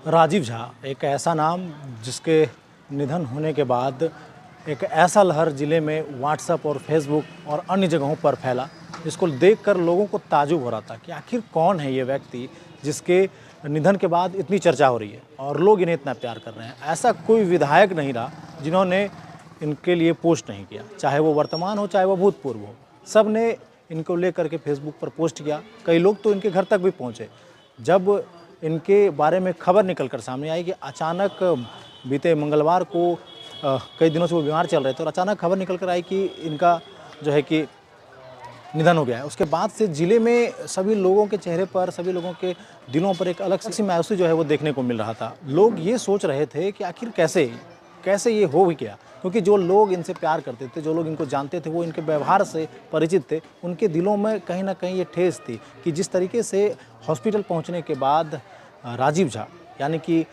राजीव झा एक ऐसा नाम जिसके निधन होने के बाद एक ऐसा लहर ज़िले में व्हाट्सएप और फेसबुक और अन्य जगहों पर फैला, जिसको देखकर लोगों को ताज्जुब हो रहा था कि आखिर कौन है ये व्यक्ति जिसके निधन के बाद इतनी चर्चा हो रही है और लोग इन्हें इतना प्यार कर रहे हैं। ऐसा कोई विधायक नहीं रहा जिन्होंने इनके लिए पोस्ट नहीं किया, चाहे वो वर्तमान हो चाहे वो भूतपूर्व हो। सब ने इनको लेकर के फेसबुक पर पोस्ट किया, कई लोग तो इनके घर तक भी पहुँचे। जब इनके बारे में खबर निकल कर सामने आई कि अचानक बीते मंगलवार को कई दिनों से वो बीमार चल रहे थे और अचानक खबर निकल कर आई कि इनका जो है कि निधन हो गया है, उसके बाद से ज़िले में सभी लोगों के चेहरे पर, सभी लोगों के दिलों पर एक अलग सी मायूसी जो है वो देखने को मिल रहा था। लोग ये सोच रहे थे कि आखिर कैसे ये हो भी गया, क्योंकि जो लोग इनसे प्यार करते थे, जो लोग इनको जानते थे, वो इनके व्यवहार से परिचित थे। उनके दिलों में कहीं ना कहीं ये ठेस थी कि जिस तरीके से हॉस्पिटल पहुंचने के बाद राजीव झा यानी कि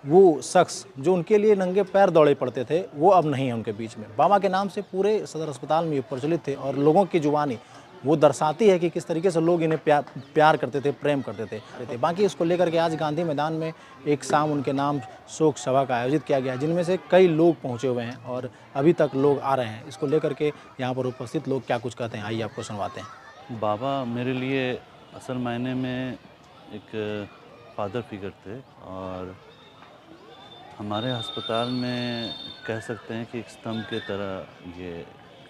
वो शख्स जो उनके लिए नंगे पैर दौड़े पड़ते थे, वो अब नहीं है उनके बीच में। बाबा के नाम से पूरे सदर अस्पताल में ये प्रचलित थे और लोगों की जुबानी वो दर्शाती है कि किस तरीके से लोग इन्हें प्यार करते थे, प्रेम करते थे। बाकी इसको लेकर के आज गांधी मैदान में एक शाम उनके नाम शोक सभा का आयोजित किया गया, जिनमें से कई लोग पहुंचे हुए हैं और अभी तक लोग आ रहे हैं। इसको लेकर के यहाँ पर उपस्थित लोग क्या कुछ कहते हैं, आइए आपको सुनवाते हैं। बाबा मेरे लिए असल मायने में एक फादर फिगर थे और हमारे अस्पताल में कह सकते हैं कि एक स्तंभ के तरह ये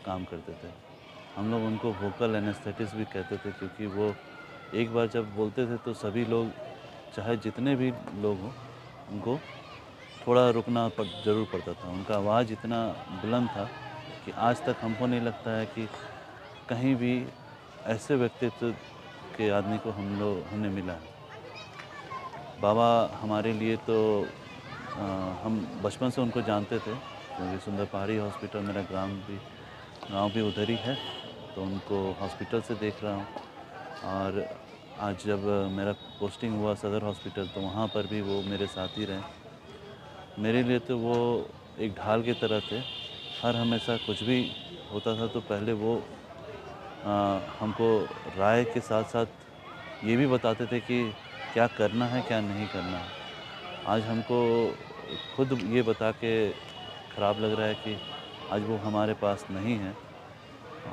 काम करते थे। हम लोग उनको वोकल एनेस्थेटिस्ट भी कहते थे, क्योंकि वो एक बार जब बोलते थे तो सभी लोग, चाहे जितने भी लोग हों, उनको थोड़ा रुकना ज़रूर पड़ता था। उनका आवाज़ इतना बुलंद था कि आज तक हमको नहीं लगता है कि कहीं भी ऐसे व्यक्तित्व के आदमी को हमने मिला है। बाबा हमारे लिए तो हम बचपन से उनको जानते थे, क्योंकि सुंदर पहाड़ी हॉस्पिटल मेरा गांव भी उधर ही है, तो उनको हॉस्पिटल से देख रहा हूँ। और आज जब मेरा पोस्टिंग हुआ सदर हॉस्पिटल, तो वहाँ पर भी वो मेरे साथ ही रहे। मेरे लिए तो वो एक ढाल की तरह थे। हर हमेशा कुछ भी होता था तो पहले वो हमको राय के साथ साथ ये भी बताते थे कि क्या करना है, क्या नहीं करना है। आज हमको खुद ये बता के ख़राब लग रहा है कि आज वो हमारे पास नहीं है,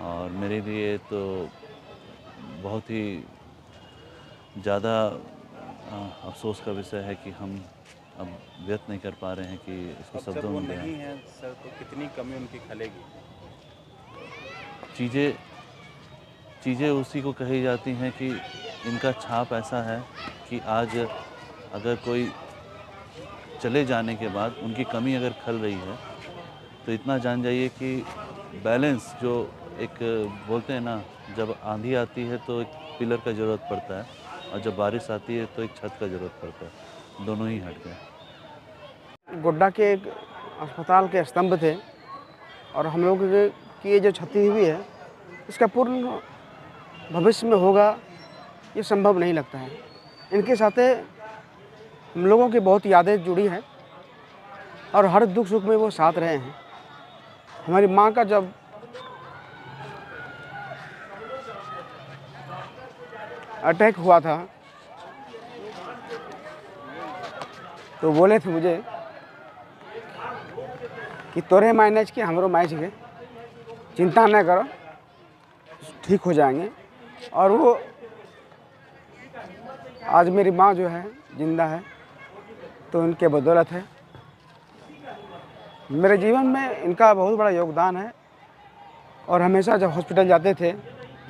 और मेरे लिए तो बहुत ही ज़्यादा अफसोस का विषय है कि हम अब व्यक्त नहीं कर पा रहे हैं कि इसको शब्दों में बयां। नहीं है सर, तो कितनी कमी उनकी खलेगी? चीज़ें उसी को कही जाती हैं कि इनका छाप ऐसा है कि आज अगर कोई चले जाने के बाद उनकी कमी अगर खल रही है, तो इतना जान जाइए कि बैलेंस जो एक बोलते हैं ना, जब आंधी आती है तो एक पिलर का ज़रूरत पड़ता है, और जब बारिश आती है तो एक छत का ज़रूरत पड़ता है। दोनों ही हट गए। गोड्डा के एक अस्पताल के स्तंभ थे, और हम लोग की ये जो क्षति हुई है, इसका पूर्ण भविष्य में होगा ये संभव नहीं लगता है। इनके साथ हम लोगों की बहुत यादें जुड़ी हैं और हर दुख सुख में वो साथ रहे हैं। हमारी माँ का जब अटैक हुआ था तो बोले थे मुझे कि तोरे मैनेज के हमरो मैच के, चिंता न करो, ठीक हो जाएंगे। और वो आज मेरी माँ जो है जिंदा है, तो इनके बदौलत है। मेरे जीवन में इनका बहुत बड़ा योगदान है, और हमेशा जब हॉस्पिटल जाते थे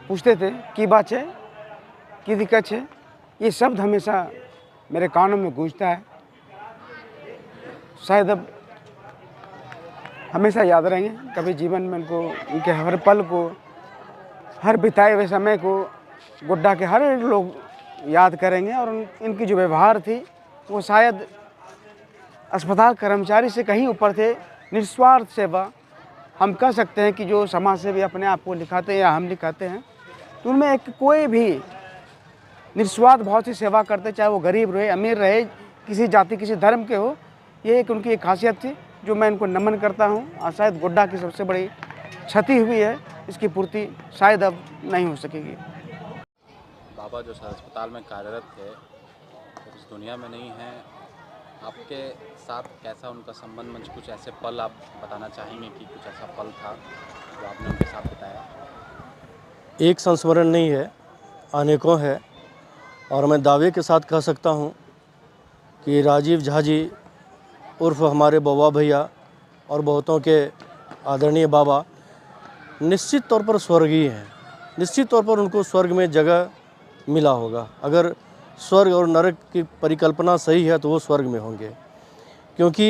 पूछते थे की बात है, की दिक्कत है। ये शब्द हमेशा मेरे कानों में गूंजता है। शायद अब हमेशा याद रहेंगे। कभी जीवन में इनको, इनके हर पल को, हर बिताए हुए समय को गोड्डा के हर लोग याद करेंगे। और इनकी जो व्यवहार थी वो शायद अस्पताल कर्मचारी से कहीं ऊपर थे। निस्वार्थ सेवा, हम कह सकते हैं कि जो समाज सेवी अपने आप को लिखाते हैं या हम लिखाते हैं, तो उनमें एक कोई भी निस्वार्थ भाव से सेवा करते, चाहे वो गरीब रहे, अमीर रहे, किसी जाति किसी धर्म के हो। ये एक उनकी एक खासियत थी जो मैं इनको नमन करता हूँ। और शायद गोड्डा की सबसे बड़ी क्षति हुई है, इसकी पूर्ति शायद अब नहीं हो सकेगी। बाबा जो अस्पताल में कार्यरत थे, इस दुनिया में नहीं हैं, आपके साथ कैसा उनका संबंध में कुछ ऐसे पल आप बताना चाहेंगे कि कुछ ऐसा पल था जो आपने उनके साथ बिताया? एक संस्मरण नहीं है, अनेकों है। और मैं दावे के साथ कह सकता हूँ कि राजीव झा जी उर्फ हमारे बउआ भैया और बहुतों के आदरणीय बाबा निश्चित तौर पर स्वर्गीय हैं। निश्चित तौर पर उनको स्वर्ग में जगह मिला होगा। अगर स्वर्ग और नरक की परिकल्पना सही है तो वो स्वर्ग में होंगे, क्योंकि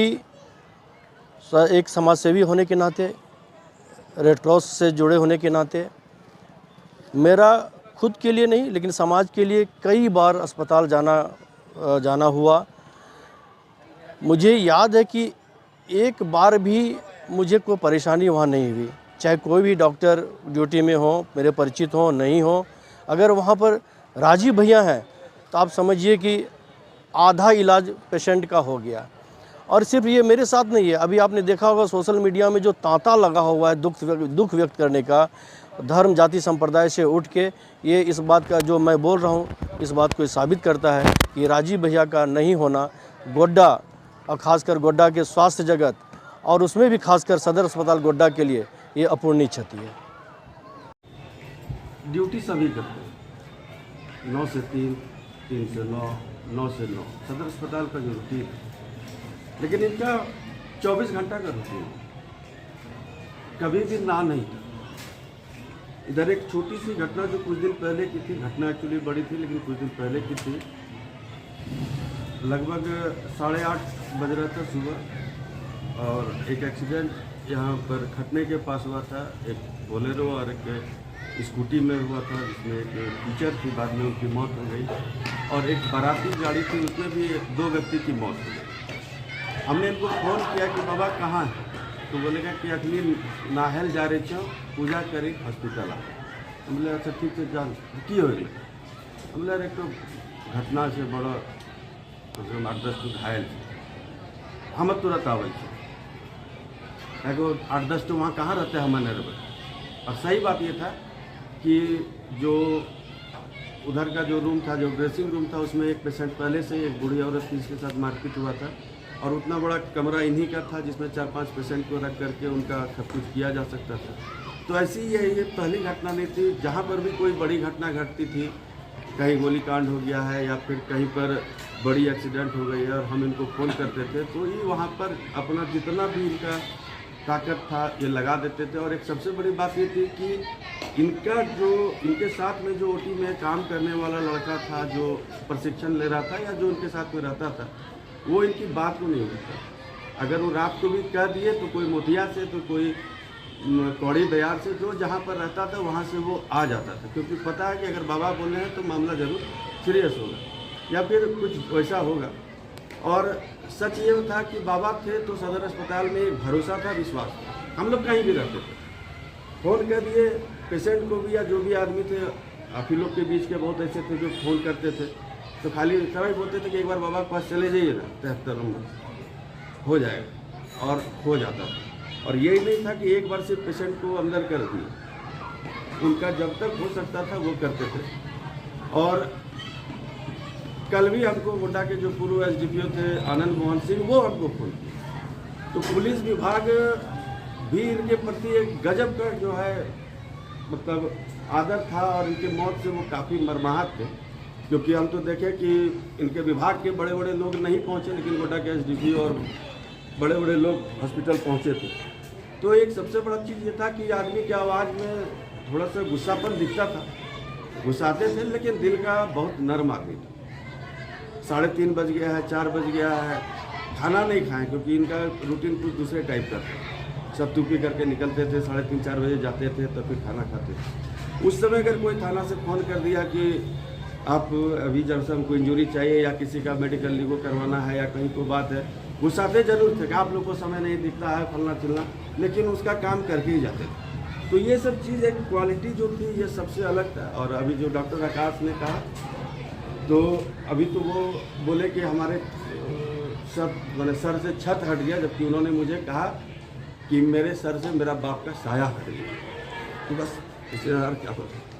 एक समाजसेवी होने के नाते, रेड क्रॉस से जुड़े होने के नाते, मेरा खुद के लिए नहीं लेकिन समाज के लिए कई बार अस्पताल जाना हुआ। मुझे याद है कि एक बार भी मुझे कोई परेशानी वहाँ नहीं हुई, चाहे कोई भी डॉक्टर ड्यूटी में हो, मेरे परिचित हो नहीं हो। अगर वहाँ पर राजीव भैया हैं तो आप समझिए कि आधा इलाज पेशेंट का हो गया। और सिर्फ ये मेरे साथ नहीं है, अभी आपने देखा होगा सोशल मीडिया में जो तांता लगा हुआ है दुख व्यक्त करने का, धर्म जाति संप्रदाय से उठ के, ये इस बात का जो मैं बोल रहा हूँ इस बात को साबित करता है कि राजीव भैया का नहीं होना गोड्डा और ख़ासकर गोड्डा के स्वास्थ्य जगत और उसमें भी खासकर सदर अस्पताल गोड्डा के लिए ये अपूर्णीय क्षति है। ड्यूटी सभी करते हैं, 9 से 3, 3 से 9, 9 से 9 सदर अस्पताल का जो रूटीन है, लेकिन इनका 24 घंटा का रूटीन है, कभी भी ना नहीं था। इधर एक छोटी सी घटना जो कुछ दिन पहले की थी, घटना एक्चुअली बड़ी थी लेकिन कुछ दिन पहले की थी, लगभग 8:30 बज रहा था सुबह, और एक एक्सीडेंट यहाँ पर खटने के पास हुआ था। एक बोलेरो और एक स्कूटी में हुआ था, जिसमें एक टीचर थी, बाद में उनकी मौत हो गई, और एक बाराती गाड़ी थी, उसमें भी 2 व्यक्ति की मौत हो गई। हमने इनको फ़ोन किया कि बाबा कहाँ है, तो बोलेगा कि अखनी नाहल जा रहे छो, पूजा करी हॉस्पिटल आ। हम बोले अच्छा ठीक है जान की हो गई। हम बोले एक तो घटना से बड़ा 8-10 घायल थे, हम तुरंत आवे एगो 8-10 तो वहाँ कहाँ रहते हैं हमारे नरबर। और सही बात ये था कि जो उधर का जो रूम था, जो ड्रेसिंग रूम था, उसमें एक पेशेंट पहले से एक बूढ़ी औरत थी, इसके साथ मारपीट हुआ था, और उतना बड़ा कमरा इन्हीं का था जिसमें 4-5 पेशेंट को रख करके उनका सब कुछ किया जा सकता था। तो ऐसी ये पहली घटना नहीं थी। जहाँ पर भी कोई बड़ी घटना घटती थी, कहीं गोलीकांड हो गया है या फिर कहीं पर बड़ी एक्सीडेंट हो गई है और हम इनको फ़ोन करते थे, तो ये वहाँ पर अपना जितना भी इनका ताकत था ये लगा देते थे। और एक सबसे बड़ी बात ये थी कि इनके साथ में जो ओटी में काम करने वाला लड़का था, जो प्रशिक्षण ले रहा था या जो उनके साथ में रहता था, वो इनकी बात को नहीं होता। अगर वो रात को भी कह दिए तो कोई मोतिया से, तो कोई कौड़ी दयार से, जो जहाँ पर रहता था वहाँ से वो आ जाता था, क्योंकि पता है कि अगर बाबा बोले हैं तो मामला ज़रूर सीरियस होगा या फिर कुछ वैसा होगा। और सच ये था कि बाबा थे तो सदर अस्पताल में एक भरोसा था, विश्वास था। हम लोग कहीं भी रहते थे, फ़ोन कर दिए पेशेंट को भी या जो भी आदमी थे, आप ही लोग के बीच के बहुत ऐसे थे जो फ़ोन करते थे, तो खाली इतना ही बोलते थे कि एक बार बाबा के पास चले जाइए ना, 73 नंबर हो जाएगा, और हो जाता था। और यही नहीं था कि एक बार से पेशेंट को अंदर कर दिए, उनका जब तक हो सकता था वो करते थे। और कल भी हमको गोड्डा के जो पूर्व SDPO थे आनंद मोहन सिंह, वो हमको फोन किए। तो पुलिस विभाग भी इनके प्रति एक गजब का जो है मतलब आदर था, और इनके मौत से वो काफ़ी मर्माहत थे, क्योंकि हम तो देखें कि इनके विभाग के बड़े बड़े लोग नहीं पहुँचे, लेकिन गोड्डा के SDPO और बड़े बड़े लोग हॉस्पिटल पहुँचे थे। तो एक सबसे बड़ा चीज़ ये था कि आदमी की आवाज़ में थोड़ा सा गुस्सापन दिखता था, गुस्साते थे, लेकिन दिल का बहुत नर्म आदमी था। 3:30 बज गया है, 4 बज गया है, खाना नहीं खाएं, क्योंकि इनका रूटीन कुछ दूसरे टाइप का था। सब टूपी करके निकलते थे, 3:30-4 बजे जाते थे, तो फिर खाना खाते थे। उस समय अगर कोई थाना से फ़ोन कर दिया कि आप अभी जब से हमको इंजरी चाहिए या किसी का मेडिकल लीगो करवाना है या कहीं कोई बात है, गुस्साते जरूर थे कि आप लोग को समय नहीं दिखता है, फलना चिलना, लेकिन उसका काम करके ही जाते थे। तो ये सब चीज़ एक क्वालिटी जो थी ये सबसे अलग था। और अभी जो डॉक्टर आकाश ने कहा, तो अभी तो वो बोले कि हमारे सब मैंने सर से छत हट गया, जबकि उन्होंने मुझे कहा कि मेरे सर से मेरा बाप का साया हट गया। तो बस इससे और क्या होता है।